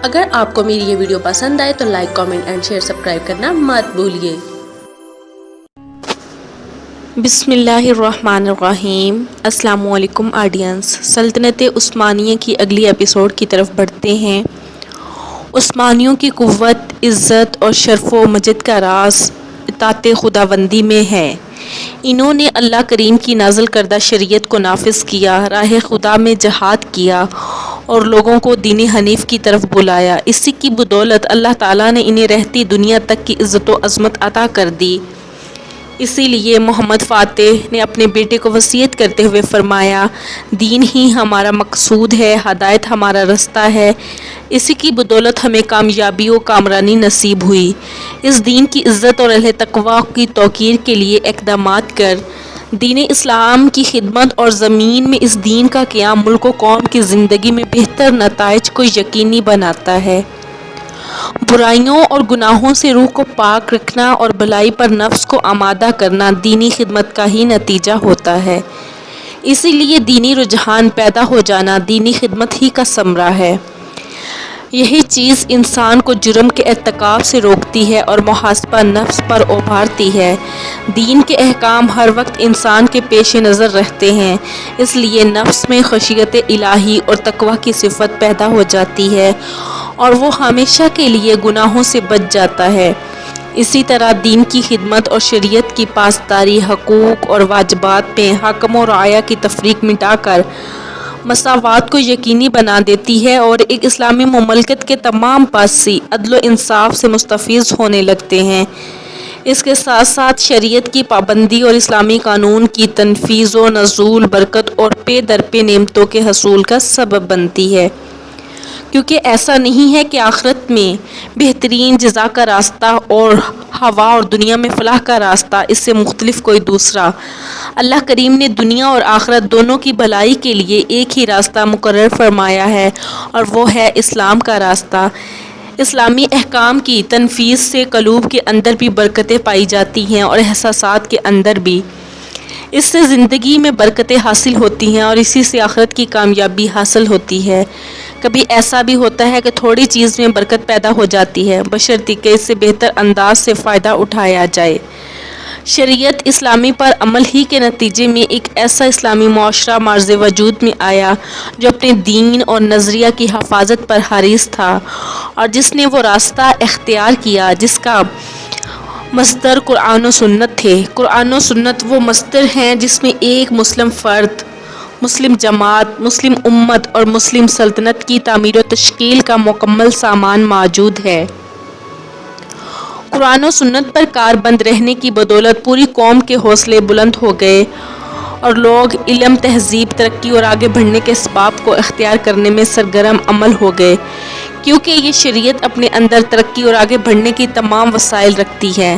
اگر آپ کو میری یہ ویڈیو پسند آئے تو like, comment and share, subscribe کرنا مت بھولیے۔ بسم اللہ الرحمن الرحیم۔ السلام علیکم آڈینس۔ سلطنت عثمانیہ کی اگلی ایپیسوڈ کی طرف بڑھتے ہیں۔ عثمانیوں کی قوت، عزت اور شرف و مجد کا راز اطاعت خداوندی میں ہے۔ انہوں نے اللہ کریم کی نازل کردہ شریعت کو نافذ کیا، راہ خدا میں جہاد کیا اور لوگوں کو دین حنیف کی طرف بلایا۔ اسی کی بدولت اللہ تعالیٰ نے انہیں رہتی دنیا تک کی عزت و عظمت عطا کر دی۔ اسی لیے محمد فاتح نے اپنے بیٹے کو وصیت کرتے ہوئے فرمایا، دین ہی ہمارا مقصود ہے، ہدایت ہمارا رستہ ہے۔ اسی کی بدولت ہمیں کامیابی و کامرانی نصیب ہوئی۔ اس دین کی عزت اور اہل تقوی کی توقیر کے لیے اقدامات کر دین اسلام کی خدمت اور زمین میں اس دین کا قیام ملک و قوم کی زندگی میں بہتر نتائج کو یقینی بناتا ہے۔ برائیوں اور گناہوں سے روح کو پاک رکھنا اور بھلائی پر نفس کو آمادہ کرنا دینی خدمت کا ہی نتیجہ ہوتا ہے۔ اسی لیے دینی رجحان پیدا ہو جانا دینی خدمت ہی کا ثمرہ ہے۔ یہی چیز انسان کو جرم کے ارتکاب سے روکتی ہے اور محاسبہ نفس پر ابھارتی ہے۔ دین کے احکام ہر وقت انسان کے پیش نظر رہتے ہیں، اس لیے نفس میں خشیت الہی اور تقوی کی صفت پیدا ہو جاتی ہے اور وہ ہمیشہ کے لیے گناہوں سے بچ جاتا ہے۔ اسی طرح دین کی خدمت اور شریعت کی پاسداری حقوق اور واجبات میں حاکم و رعایا کی تفریق مٹا کر مساوات کو یقینی بنا دیتی ہے اور ایک اسلامی مملکت کے تمام پاسی عدل و انصاف سے مستفیض ہونے لگتے ہیں۔ اس کے ساتھ ساتھ شریعت کی پابندی اور اسلامی قانون کی تنفیذ و نزول برکت اور پے در پے نعمتوں کے حصول کا سبب بنتی ہے، کیونکہ ایسا نہیں ہے کہ آخرت میں بہترین جزا کا راستہ اور ہوا اور دنیا میں فلاح کا راستہ اس سے مختلف کوئی دوسرا۔ اللہ کریم نے دنیا اور آخرت دونوں کی بھلائی کے لیے ایک ہی راستہ مقرر فرمایا ہے اور وہ ہے اسلام کا راستہ۔ اسلامی احکام کی تنفیذ سے قلوب کے اندر بھی برکتیں پائی جاتی ہیں اور احساسات کے اندر بھی۔ اس سے زندگی میں برکتیں حاصل ہوتی ہیں اور اسی سے آخرت کی کامیابی حاصل ہوتی ہے۔ کبھی ایسا بھی ہوتا ہے کہ تھوڑی چیز میں برکت پیدا ہو جاتی ہے، بشرطیکہ کہ اس سے بہتر انداز سے فائدہ اٹھایا جائے۔ شریعت اسلامی پر عمل ہی کے نتیجے میں ایک ایسا اسلامی معاشرہ معرض وجود میں آیا جو اپنے دین اور نظریہ کی حفاظت پر حریص تھا اور جس نے وہ راستہ اختیار کیا جس کا مصدر قرآن و سنت تھے۔ قرآن و سنت وہ مصدر ہیں جس میں ایک مسلم فرد، مسلم جماعت، مسلم امت اور مسلم سلطنت کی تعمیر و تشکیل کا مکمل سامان موجود ہے۔ قرآن و سنت پر کاربند رہنے کی بدولت پوری قوم کے حوصلے بلند ہو گئے اور لوگ علم، تہذیب، ترقی اور آگے بڑھنے کے اسباب کو اختیار کرنے میں سرگرم عمل ہو گئے، کیونکہ یہ شریعت اپنے اندر ترقی اور آگے بڑھنے کی تمام وسائل رکھتی ہے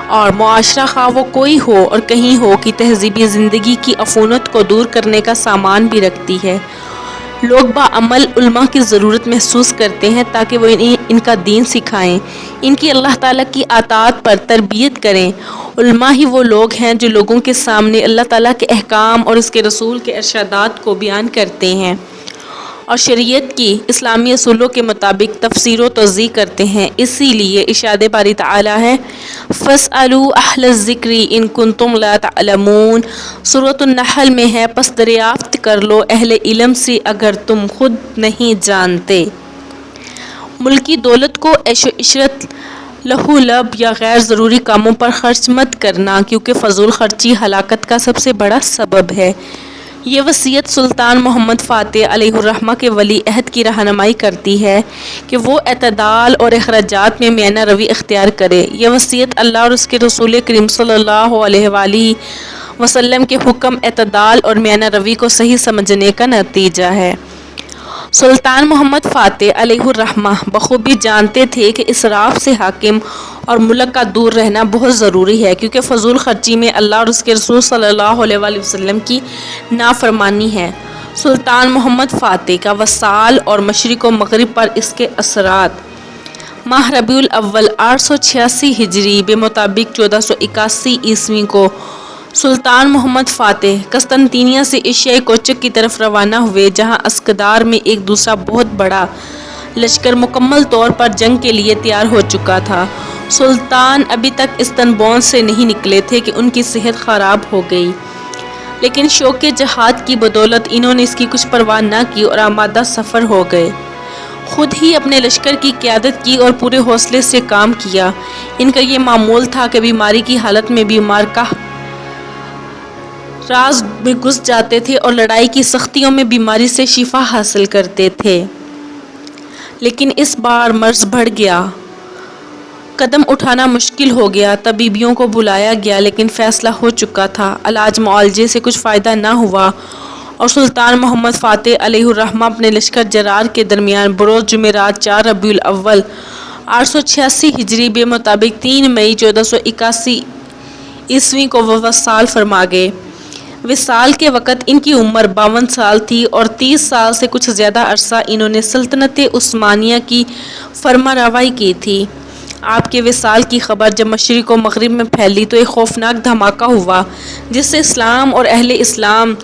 اور معاشرہ خواہ وہ کوئی ہو اور کہیں ہو کی تہذیبی زندگی کی عفونت کو دور کرنے کا سامان بھی رکھتی ہے۔ لوگ باعمل علماء کی ضرورت محسوس کرتے ہیں تاکہ وہ انہیں ان کا دین سکھائیں، ان کی اللہ تعالیٰ کی اطاعت پر تربیت کریں۔ علماء ہی وہ لوگ ہیں جو لوگوں کے سامنے اللہ تعالیٰ کے احکام اور اس کے رسول کے ارشادات کو بیان کرتے ہیں اور شریعت کی اسلامی اصولوں کے مطابق تفسیر و توضیح کرتے ہیں۔ اسی لیے ارشاد باری تعالیٰ ہے، فَاسْأَلُوا أَهْلَ الذِّكْرِ إِن كُنتُمْ لَا تَعْلَمُونَ۔ سورۃ النحل میں ہے، پس دریافت کر لو اہل علم سے اگر تم خود نہیں جانتے۔ ملکی دولت کو عیش و عشرت، لہو لعب یا غیر ضروری کاموں پر خرچ مت کرنا، کیونکہ فضول خرچی ہلاکت کا سب سے بڑا سبب ہے۔ یہ وصیت سلطان محمد فاتح علیہ الرحمہ کے ولی عہد کی رہنمائی کرتی ہے کہ وہ اعتدال اور اخراجات میں میانہ روی اختیار کرے۔ یہ وصیت اللہ اور اس کے رسول کریم صلی اللہ علیہ وآلہ وسلم کے حکم اعتدال اور میانہ روی کو صحیح سمجھنے کا نتیجہ ہے۔ سلطان محمد فاتح علیہ الرحمہ بخوبی جانتے تھے کہ اسراف سے حاکم اور ملک کا دور رہنا بہت ضروری ہے، کیونکہ فضول خرچی میں اللہ اور اس کے رسول صلی اللہ علیہ وآلہ وسلم کی نافرمانی ہے۔ سلطان محمد فاتح کا وصال اور مشرق و مغرب پر اس کے اثرات۔ ماہ ربیع الاول 886 ہجری بمطابق 1481 عیسوی کو سلطان محمد فاتح قسطنطنیہ سے ایشیائی کوچک کی طرف روانہ ہوئے، جہاں اسکندر میں ایک دوسرا بہت بڑا لشکر مکمل طور پر جنگ کے لیے تیار ہو چکا تھا۔ سلطان ابھی تک استنبول سے نہیں نکلے تھے کہ ان کی صحت خراب ہو گئی، لیکن شوق جہاد کی بدولت انہوں نے اس کی کچھ پرواہ نہ کی اور آمادہ سفر ہو گئے۔ خود ہی اپنے لشکر کی قیادت کی اور پورے حوصلے سے کام کیا۔ ان کا یہ معمول تھا کہ بیماری کی حالت میں بیمار کا راز میں گھس جاتے تھے اور لڑائی کی سختیوں میں بیماری سے شفا حاصل کرتے تھے۔ لیکن اس بار مرض بڑھ گیا، قدم اٹھانا مشکل ہو گیا۔ طبیبوں کو بلایا گیا لیکن فیصلہ ہو چکا تھا، علاج معالجے سے کچھ فائدہ نہ ہوا اور سلطان محمد فاتح علیہ الرحمہ اپنے لشکر جرار کے درمیان بروز جمعرات 4 ربیع الاول 886 ہجری کے مطابق 3 مئی 1481 عیسوی کو وہ وصال فرما گئے۔ وصال کے وقت ان کی عمر 52 سال تھی اور 30 سال سے کچھ زیادہ عرصہ انہوں نے سلطنت عثمانیہ کی فرمانروائی کی تھی۔ آپ کے وصال کی خبر جب مشرق و مغرب میں پھیلی تو ایک خوفناک دھماکہ ہوا جس سے اسلام اور اہل اسلام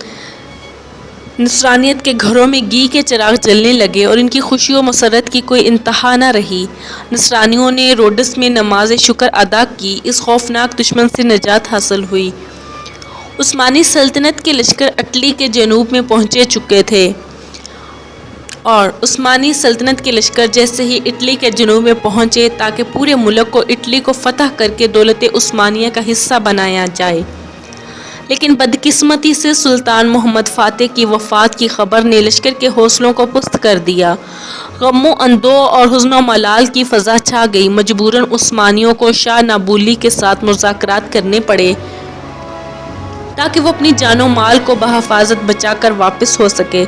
نصرانیت کے گھروں میں گھی کے چراغ جلنے لگے اور ان کی خوشی و مسرت کی کوئی انتہا نہ رہی۔ نصرانیوں نے روڈس میں نماز شکر ادا کی، اس خوفناک دشمن سے نجات حاصل ہوئی۔ عثمانی سلطنت کے لشکر اٹلی کے جنوب میں پہنچے چکے تھے اور عثمانی سلطنت کے لشکر جیسے ہی اٹلی کے جنوب میں پہنچے تاکہ پورے ملک کو اٹلی کو فتح کر کے دولت عثمانیہ کا حصہ بنایا جائے، لیکن بدقسمتی سے سلطان محمد فاتح کی وفات کی خبر نے لشکر کے حوصلوں کو پست کر دیا۔ غم و اندوہ اور حزن و ملال کی فضا چھا گئی۔ مجبوراً عثمانیوں کو شاہ نابولی کے ساتھ مذاکرات کرنے پڑے تاکہ وہ اپنی جان و مال کو بحفاظت بچا کر واپس ہو سکے۔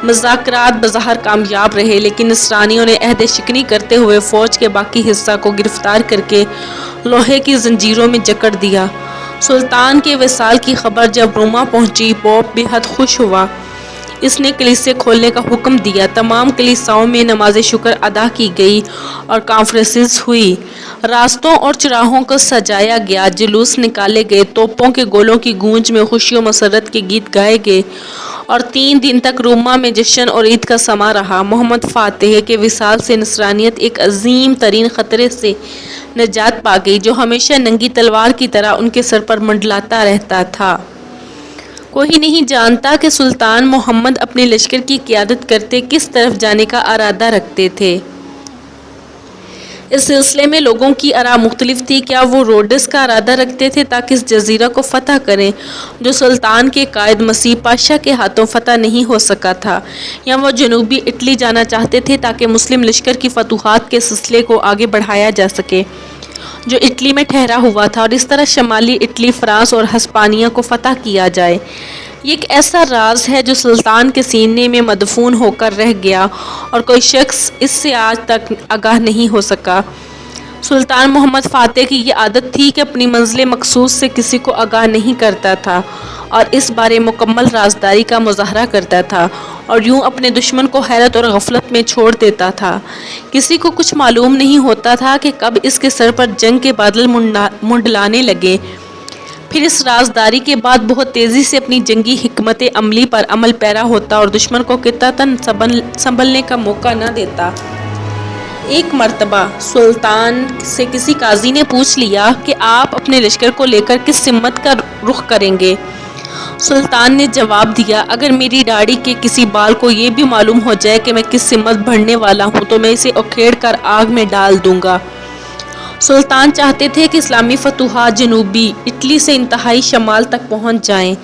مذاکرات بظاہر کامیاب رہے لیکن نصرانیوں نے عہد شکنی کرتے ہوئے فوج کے باقی حصہ کو گرفتار کر کے لوہے کی زنجیروں میں جکڑ دیا۔ سلطان کے وصال کی خبر جب روما پہنچی، پوپ بے حد خوش ہوا۔ اس نے کلیسے کھولنے کا حکم دیا۔ تمام کلیساؤں میں نماز شکر ادا کی گئی اور کانفرنسز ہوئی، راستوں اور چراہوں کو سجایا گیا، جلوس نکالے گئے، توپوں کے گولوں کی گونج میں خوشی و مسرت کے گیت گائے گئے اور 3 دن تک روما میں جشن اور عید کا سما رہا۔ محمد فاتح کے وصال سے نصرانیت ایک عظیم ترین خطرے سے نجات پا گئی جو ہمیشہ ننگی تلوار کی طرح ان کے سر پر منڈلاتا رہتا تھا۔ کوئی نہیں جانتا کہ سلطان محمد اپنے لشکر کی قیادت کرتے کس طرف جانے کا ارادہ رکھتے تھے۔ اس سلسلے میں لوگوں کی آراء مختلف تھی۔ کیا وہ روڈس کا ارادہ رکھتے تھے تاکہ اس جزیرہ کو فتح کریں جو سلطان کے قائد مسیح پاشا کے ہاتھوں فتح نہیں ہو سکا تھا، یا وہ جنوبی اٹلی جانا چاہتے تھے تاکہ مسلم لشکر کی فتوحات کے سلسلے کو آگے بڑھایا جا سکے جو اٹلی میں ٹھہرا ہوا تھا اور اس طرح شمالی اٹلی، فرانس اور ہسپانیہ کو فتح کیا جائے۔ یہ ایک ایسا راز ہے جو سلطان کے سینے میں مدفون ہو کر رہ گیا اور کوئی شخص اس سے آج تک آگاہ نہیں ہو سکا۔ سلطان محمد فاتح کی یہ عادت تھی کہ اپنی منزل مقصود سے کسی کو آگاہ نہیں کرتا تھا اور اس بارے مکمل رازداری کا مظاہرہ کرتا تھا اور یوں اپنے دشمن کو حیرت اور غفلت میں چھوڑ دیتا تھا۔ کسی کو کچھ معلوم نہیں ہوتا تھا کہ کب اس کے سر پر جنگ کے بادل منڈلانے لگے۔ پھر اس رازداری کے بعد بہت تیزی سے اپنی جنگی حکمت عملی پر عمل پیرا ہوتا اور دشمن کو قطعتاً سنبھلنے کا موقع نہ دیتا۔ ایک مرتبہ سلطان سے کسی قاضی نے پوچھ لیا کہ آپ اپنے لشکر کو لے کر کس سمت کا رخ کریں گے؟ سلطان نے جواب دیا، اگر میری داڑھی کے کسی بال کو یہ بھی معلوم ہو جائے کہ میں کس سمت بڑھنے والا ہوں تو میں اسے اکھیڑ کر آگ میں ڈال دوں گا۔ سلطان چاہتے تھے کہ اسلامی فتوحات جنوبی اٹلی سے انتہائی شمال تک پہنچ جائیں۔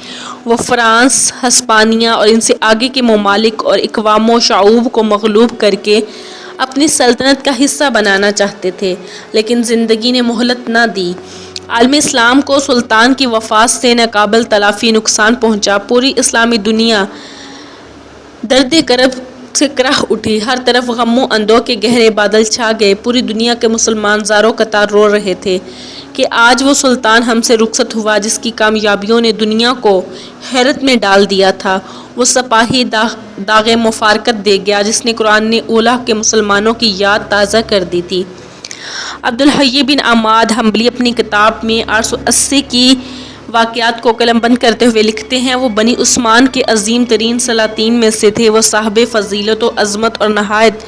وہ فرانس، ہسپانیہ اور ان سے آگے کے ممالک اور اقوام و شعوب کو مغلوب کر کے اپنی سلطنت کا حصہ بنانا چاہتے تھے، لیکن زندگی نے مہلت نہ دی۔ عالم اسلام کو سلطان کی وفات سے ناقابل تلافی نقصان پہنچا۔ پوری اسلامی دنیا درد کرب سے کرہ اٹھی، ہر طرف غم و اندوہ کے گہرے بادل چھا گئے۔ پوری دنیا کے مسلمان زاروں قطار رو رہے تھے کہ آج وہ سلطان ہم سے رخصت ہوا جس کی کامیابیوں نے دنیا کو حیرت میں ڈال دیا تھا۔ وہ سپاہی داغ مفارقت دے گیا جس نے قرآن اولیٰ کے مسلمانوں کی یاد تازہ کر دی تھی۔ عبدالحی بن عماد حنبلی اپنی کتاب میں 880 کی واقعات کو قلم بند کرتے ہوئے لکھتے ہیں، وہ بنی عثمان کے عظیم ترین سلاطین میں سے تھے۔ وہ صاحب فضیلت و عظمت اور نہایت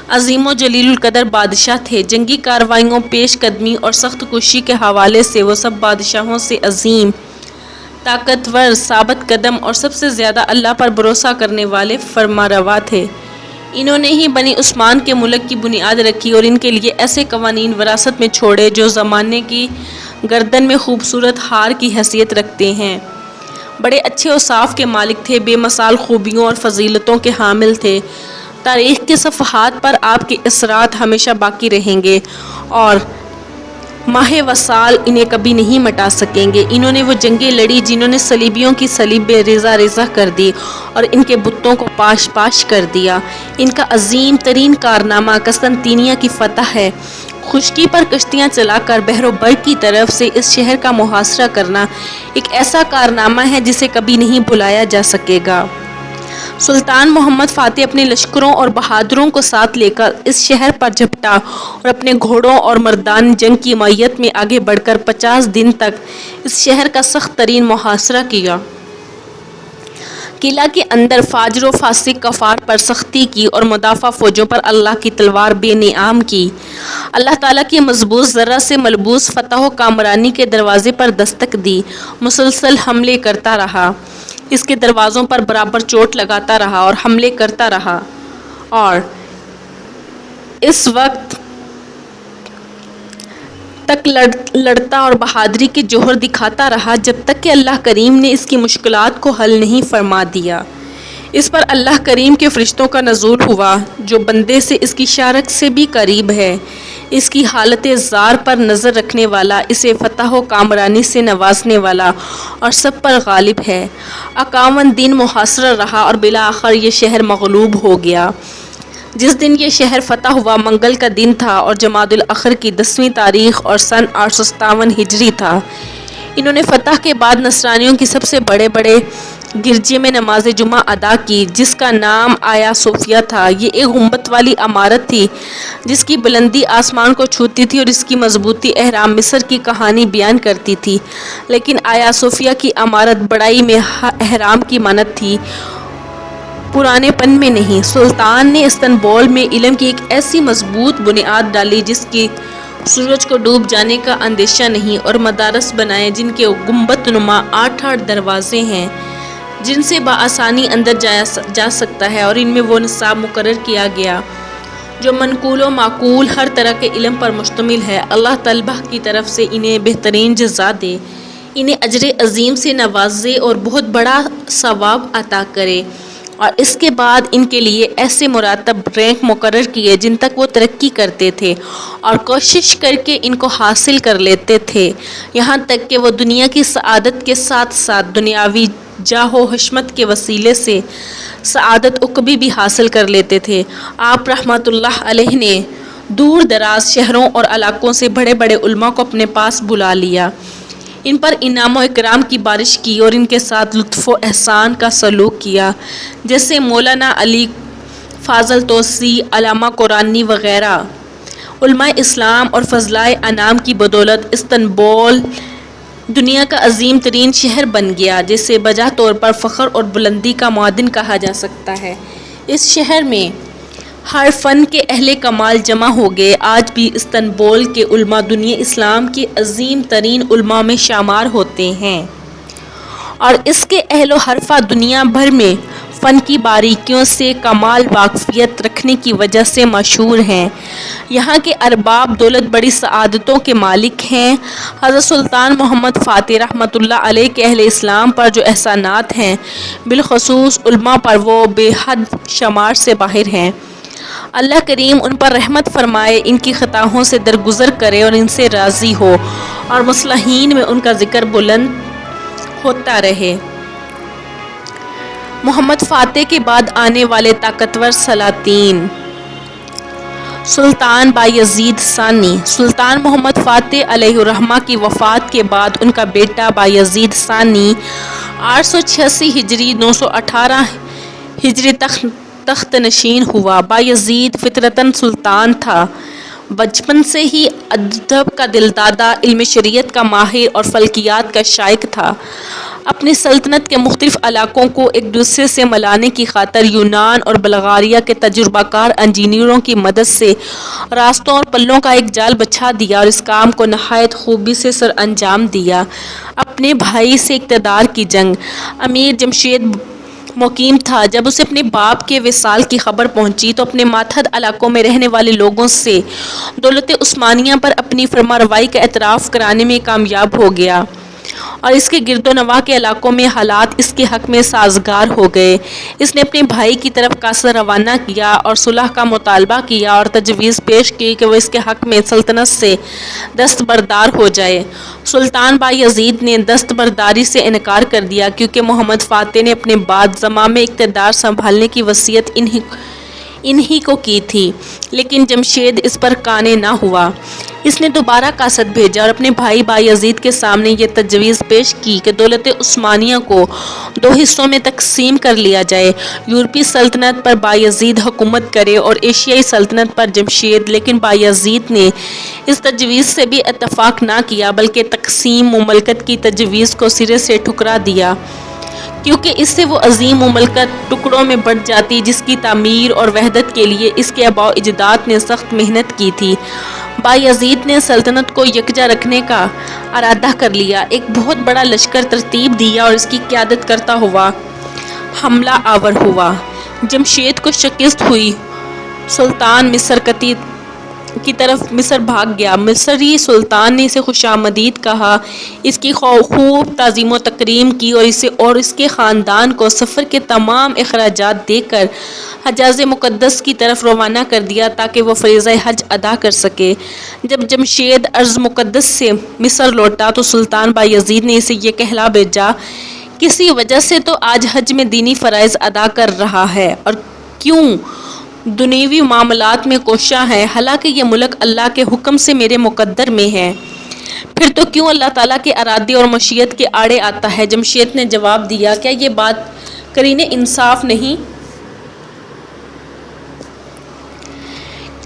عظیم و جلیل القدر بادشاہ تھے۔ جنگی کارروائیوں، پیش قدمی اور سخت کوشی کے حوالے سے وہ سب بادشاہوں سے عظیم، طاقتور، ثابت قدم اور سب سے زیادہ اللہ پر بھروسہ کرنے والے فرمانروا تھے۔ انہوں نے ہی بنی عثمان کے ملک کی بنیاد رکھی اور ان کے لیے ایسے قوانین وراثت میں چھوڑے جو زمانے کی گردن میں خوبصورت ہار کی حیثیت رکھتے ہیں۔ بڑے اچھے اوصاف کے مالک تھے، بے مثال خوبیوں اور فضیلتوں کے حامل تھے۔ تاریخ کے صفحات پر آپ کے اثرات ہمیشہ باقی رہیں گے اور ماہ وصال انہیں کبھی نہیں مٹا سکیں گے۔ انہوں نے وہ جنگیں لڑی جنہوں نے صلیبیوں کی صلیبیں ریزہ ریزہ کر دی اور ان کے بتوں کو پاش پاش کر دیا۔ ان کا عظیم ترین کارنامہ قسطنطنیہ کی فتح ہے۔ خشکی پر کشتیاں چلا کر بحر و بر کی طرف سے اس شہر کا محاصرہ کرنا ایک ایسا کارنامہ ہے جسے کبھی نہیں بھلایا جا سکے گا۔ سلطان محمد فاتح اپنے لشکروں اور بہادروں کو ساتھ لے کر اس شہر پر جھپٹا اور اپنے گھوڑوں اور مردان جنگ کی معیت میں آگے بڑھ کر 50 دن تک اس شہر کا سخت ترین محاصرہ کیا۔ قلعہ کے اندر فاجر و فاسق کفار پر سختی کی اور مدافع فوجوں پر اللہ کی تلوار بے نعام کی۔ اللہ تعالیٰ کی مضبوط ذرہ سے ملبوس فتح و کامرانی کے دروازے پر دستک دی، مسلسل حملے کرتا رہا، اس کے دروازوں پر برابر چوٹ لگاتا رہا اور حملے کرتا رہا اور اس وقت تک لڑتا اور بہادری کے جوہر دکھاتا رہا جب تک کہ اللہ کریم نے اس کی مشکلات کو حل نہیں فرما دیا۔ اس پر اللہ کریم کے فرشتوں کا نزول ہوا جو بندے سے اس کی شارک سے بھی قریب ہے، اس کی حالت زار پر نظر رکھنے والا، اسے فتح و کامرانی سے نوازنے والا اور سب پر غالب ہے۔ 51 دن محاصرہ رہا اور بالآخر یہ شہر مغلوب ہو گیا۔ جس دن یہ شہر فتح ہوا منگل کا دن تھا اور جمادی الاخر کی 10ویں تاریخ اور سن 857 ہجری تھا۔ انہوں نے فتح کے بعد نصرانیوں کی سب سے بڑے گرجے میں نماز جمعہ ادا کی جس کا نام آیا صوفیہ تھا۔ یہ ایک گنبد والی عمارت تھی جس کی بلندی آسمان کو چھوتی تھی اور اس کی مضبوطی اہرام مصر کی کہانی بیان کرتی تھی، لیکن آیا صوفیہ کی عمارت بڑائی میں اہرام کی مانند تھی، پرانے پن میں نہیں۔ سلطان نے استنبول میں علم کی ایک ایسی مضبوط بنیاد ڈالی جس کی سورج کو ڈوب جانے کا اندیشہ نہیں، اور مدارس بنائے جن کے گنبد نما 8 دروازے ہیں جن سے بآسانی اندر جا سکتا ہے، اور ان میں وہ نصاب مقرر کیا گیا جو منقول و معقول ہر طرح کے علم پر مشتمل ہے۔ اللہ طلبہ کی طرف سے انہیں بہترین جزا دے، انہیں اجر عظیم سے نوازے اور بہت بڑا ثواب عطا کرے، اور اس کے بعد ان کے لیے ایسے مراتب رینک مقرر کیے جن تک وہ ترقی کرتے تھے اور کوشش کر کے ان کو حاصل کر لیتے تھے، یہاں تک کہ وہ دنیا کی سعادت کے ساتھ ساتھ دنیاوی جاہ و حشمت کے وسیلے سے سعادت عقبی بھی حاصل کر لیتے تھے۔ آپ رحمۃ اللہ علیہ نے دور دراز شہروں اور علاقوں سے بڑے بڑے علماء کو اپنے پاس بلا لیا، ان پر انعام و اکرام کی بارش کی اور ان کے ساتھ لطف و احسان کا سلوک کیا، جیسے مولانا علی فاضل توسی، علامہ قرآنی وغیرہ۔ علماء اسلام اور فضلائے انام کی بدولت استنبول دنیا کا عظیم ترین شہر بن گیا جسے بجا طور پر فخر اور بلندی کا معدن کہا جا سکتا ہے۔ اس شہر میں ہر فن کے اہل کمال جمع ہو گئے۔ آج بھی استنبول کے علماء دنیا اسلام کے عظیم ترین علماء میں شمار ہوتے ہیں اور اس کے اہل و حرفہ دنیا بھر میں فن کی باریکیوں سے کمال واقفیت رکھنے کی وجہ سے مشہور ہیں۔ یہاں کے ارباب دولت بڑی سعادتوں کے مالک ہیں۔ حضرت سلطان محمد فاتح رحمۃ اللہ علیہ کے اہل اسلام پر جو احسانات ہیں، بالخصوص علماء پر، وہ بے حد شمار سے باہر ہیں۔ اللہ کریم ان پر رحمت فرمائے، ان کی خطاؤں سے درگزر کرے اور ان سے راضی ہو، اور مصلحین میں ان کا ذکر بلند ہوتا رہے۔ محمد فاتح کے بعد آنے والے طاقتور سلاطین: سلطان بایزید ثانی۔ سلطان محمد فاتح علیہ الرحمہ کی وفات کے بعد ان کا بیٹا بایزید ثانی 886 ہجری 918 ہجری تخت نشین ہوا۔ بایزید فطرتاً سلطان تھا، بچپن سے ہی ادب کا دلدادہ، علم شریعت کا ماہر اور فلکیات کا شائق تھا۔ اپنی سلطنت کے مختلف علاقوں کو ایک دوسرے سے ملانے کی خاطر یونان اور بلغاریہ کے تجربہ کار انجینئروں کی مدد سے راستوں اور پلوں کا ایک جال بچھا دیا اور اس کام کو نہایت خوبی سے سر انجام دیا۔ اپنے بھائی سے اقتدار کی جنگ۔ امیر جمشید مقیم تھا۔ جب اسے اپنے باپ کے وصال کی خبر پہنچی تو اپنے ماتحت علاقوں میں رہنے والے لوگوں سے دولت عثمانیہ پر اپنی فرمانروائی کا اعتراف کرانے میں کامیاب ہو گیا اور اس کے گرد و نواح کے علاقوں میں حالات اس کے حق میں سازگار ہو گئے۔ اس نے اپنے بھائی کی طرف قاصد روانہ کیا اور صلح کا مطالبہ کیا اور تجویز پیش کی کہ وہ اس کے حق میں سلطنت سے دستبردار ہو جائے۔ سلطان بایزید نے دستبرداری سے انکار کر دیا کیونکہ محمد فاتح نے اپنے بعد زمام اقتدار سنبھالنے کی وصیت انہی کو کی تھی، لیکن جمشید اس پر قانع نہ ہوا۔ اس نے دوبارہ قاصد بھیجا اور اپنے بھائی بایزید کے سامنے یہ تجویز پیش کی کہ دولت عثمانیہ کو 2 حصوں میں تقسیم کر لیا جائے، یورپی سلطنت پر بایزید حکومت کرے اور ایشیائی سلطنت پر جمشید، لیکن بایزید نے اس تجویز سے بھی اتفاق نہ کیا بلکہ تقسیم مملکت کی تجویز کو سرے سے ٹھکرا دیا، کیونکہ اس سے وہ عظیم مملکت ٹکڑوں میں بٹ جاتی جس کی تعمیر اور وحدت کے لیے اس کے آباء و اجداد نے سخت محنت کی تھی۔ بایزید نے سلطنت کو یکجا رکھنے کا ارادہ کر لیا، ایک بہت بڑا لشکر ترتیب دیا اور اس کی قیادت کرتا ہوا حملہ آور ہوا۔ جمشید کو شکست ہوئی، سلطان مصر کی طرف مصر بھاگ گیا۔ مصری سلطان نے اسے خوش آمدید کہا، اس کی خوب تعظیم و تکریم کی اور اس کے خاندان کو سفر کے تمام اخراجات دے کر حجاز مقدس کی طرف روانہ کر دیا تاکہ وہ فریضہ حج ادا کر سکے۔ جب جمشید ارض مقدس سے مصر لوٹا تو سلطان بایزید نے اسے یہ کہلا بھیجا، کسی وجہ سے تو آج حج میں دینی فرائض ادا کر رہا ہے اور کیوں دنیوی معاملات میں کوشاں ہے، حالانکہ یہ ملک اللہ کے حکم سے میرے مقدر میں ہے، پھر تو کیوں اللہ تعالیٰ کے ارادے اور مشیت کے آڑے آتا ہے؟ جمشید نے جواب دیا، کیا یہ بات قرین انصاف نہیں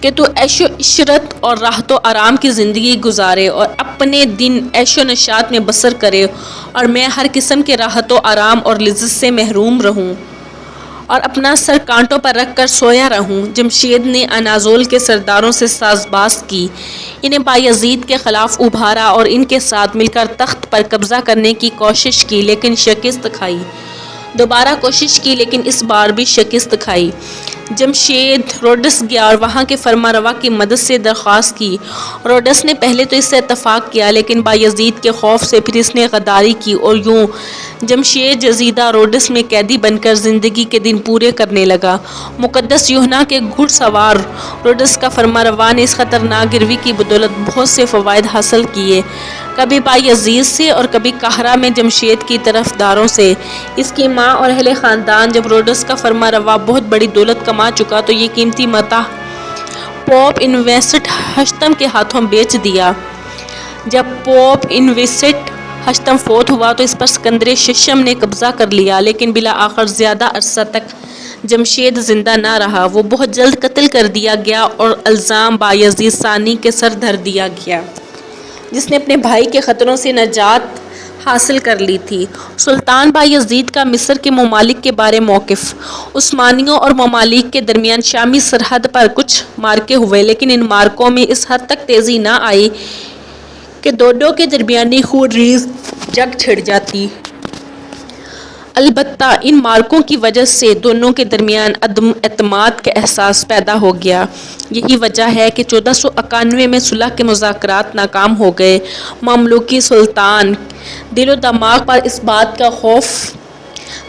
کہ تو عیش و عشرت اور راحت و آرام کی زندگی گزارے اور اپنے دن عیش و نشاط میں بسر کرے اور میں ہر قسم کے راحت و آرام اور لذت سے محروم رہوں اور اپنا سر کانٹوں پر رکھ کر سویا رہوں؟ جمشید نے اناضول کے سرداروں سے ساز باز کی، انہیں بایزید کے خلاف ابھارا اور ان کے ساتھ مل کر تخت پر قبضہ کرنے کی کوشش کی، لیکن شکست کھائی۔ دوبارہ کوشش کی لیکن اس بار بھی شکست کھائی۔ جمشید روڈس گیا اور وہاں کے فرمانروا کی مدد سے درخواست کی۔ روڈس نے پہلے تو اس سے اتفاق کیا لیکن بایزید کے خوف سے پھر اس نے غداری کی اور یوں جمشید جزیدہ روڈس میں قیدی بن کر زندگی کے دن پورے کرنے لگا۔ مقدس یوحنا کے گھڑ سوار روڈس کا فرمانروا نے اس خطرناک گروی کی بدولت بہت سے فوائد حاصل کیے، کبھی بایزید سے اور کبھی قاہرہ میں جمشید کی طرفداروں سے۔ اس کی ماں اور اہل خاندان جب روڈس کا فرمانروا بہت بڑی دولت کما چکا تو یہ قیمتی متاح پوپ انوسیٹ ہشتم کے ہاتھوں بیچ دیا۔ جب پوپ انوسیٹ ہشتم فوت ہوا تو اس پر سکندر ششم نے قبضہ کر لیا، لیکن بالآخر زیادہ عرصہ تک جمشید زندہ نہ رہا، وہ بہت جلد قتل کر دیا گیا اور الزام بایزید ثانی کے سر دھر دیا گیا جس نے اپنے بھائی کے خطروں سے نجات حاصل کر لی تھی۔ سلطان بایزید کا مصر کے ممالک کے بارے موقف۔ عثمانیوں اور ممالک کے درمیان شامی سرحد پر کچھ مارکے ہوئے، لیکن ان مارکوں میں اس حد تک تیزی نہ آئی کہ دونوں کے درمیانی خون ریز جنگ چھڑ جاتی۔ البتہ ان مارکوں کی وجہ سے دونوں کے درمیان عدم اعتماد کا احساس پیدا ہو گیا۔ یہی وجہ ہے کہ 1491 میں صلح کے مذاکرات ناکام ہو گئے۔ مملوکی سلطان دل و دماغ پر اس بات کا خوف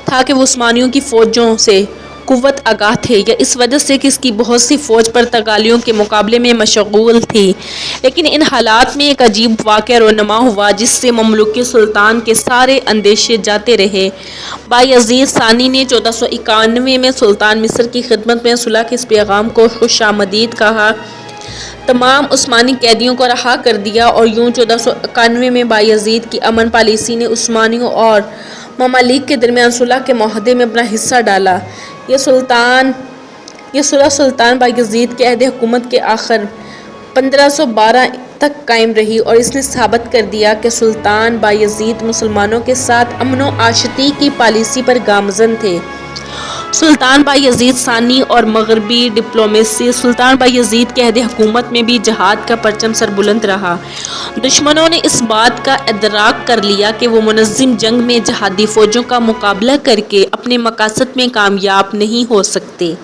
تھا کہ وہ عثمانیوں کی فوجوں سے قوت آگاہ تھے یا اس وجہ سے کہ اس کی بہت سی فوج پرتگالیوں کے مقابلے میں مشغول تھی، لیکن ان حالات میں ایک عجیب واقعہ رونما ہوا جس سے مملوکی سلطان کے سارے اندیشے جاتے رہے۔ بایزید ثانی نے 1491 میں سلطان مصر کی خدمت میں صلح کے اس پیغام کو خوش آمدید کہا، تمام عثمانی قیدیوں کو رہا کر دیا اور یوں 1491 میں بایزید کی امن پالیسی نے عثمانیوں اور ممالک کے درمیان صلح کے معاہدے میں اپنا حصہ ڈالا۔ یہ صلح سلطان بایزید کے عہد حکومت کے آخر 1512 تک تک قائم رہی اور اس نے ثابت کر دیا کہ سلطان بایزید مسلمانوں کے ساتھ امن و آشتی کی پالیسی پر گامزن تھے۔ سلطان بایزید ثانی اور مغربی ڈپلومیسی۔ سلطان بایزید کے عہد حکومت میں بھی جہاد کا پرچم سربلند رہا۔ دشمنوں نے اس بات کا ادراک کر لیا کہ وہ منظم جنگ میں جہادی فوجوں کا مقابلہ کر کے اپنے مقاصد میں کامیاب نہیں ہو سکتے۔